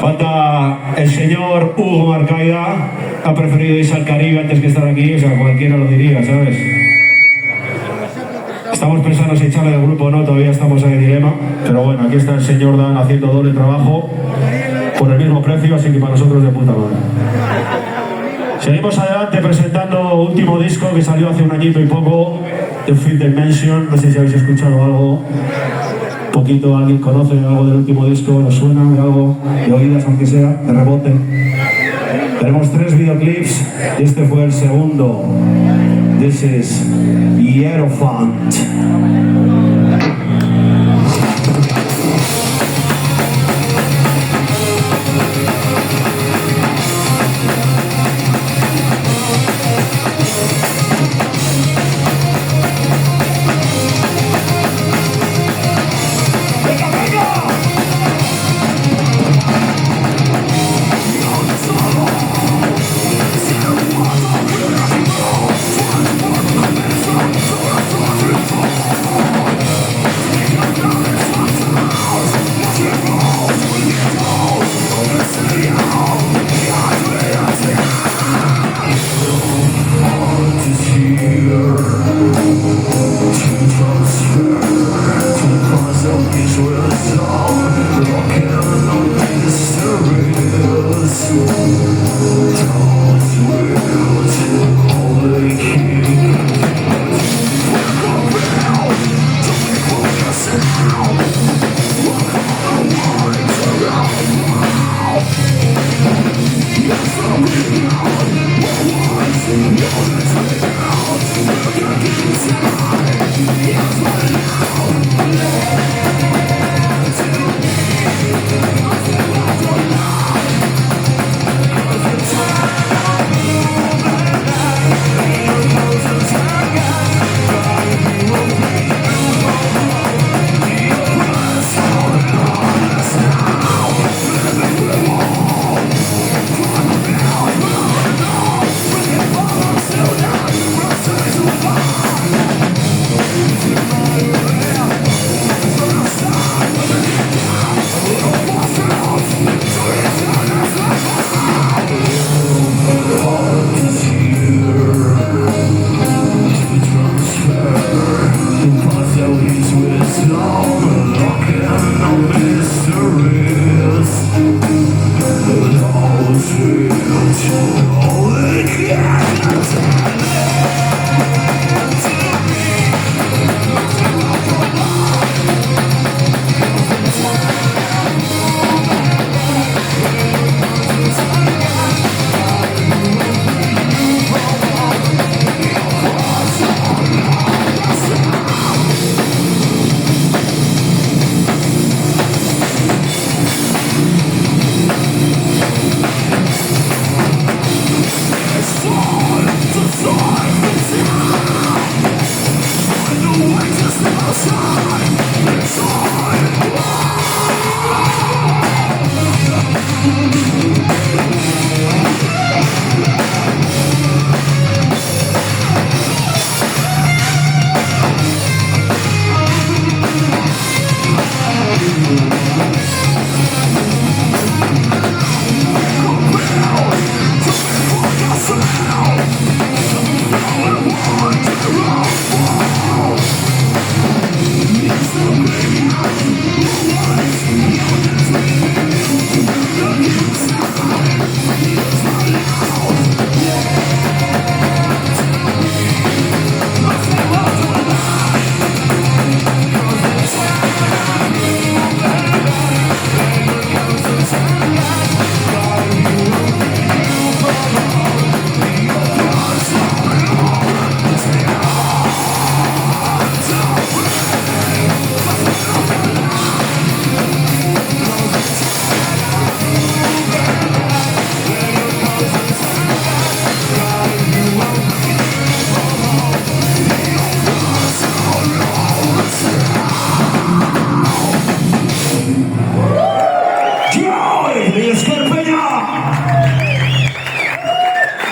Falta el señor Hugo Marcaida. Ha preferido irse al Caribe antes que estar aquí. O sea, cualquiera lo diría, ¿sabes? Estamos pensando si echarle del grupo o no. Todavía estamos en el dilema. Pero bueno, aquí está el señor Dan haciendo doble trabajo por el mismo precio, así que para nosotros de puta madre. Seguimos adelante presentando último disco que salió hace un añito y poco, The Fifth Dimension. No sé si habéis escuchado algo. Poquito, alguien conoce algo del último disco, nos suena de algo, de oídas aunque sea, de rebote. Tenemos 3 videoclips y este fue el segundo. This is Hierophant.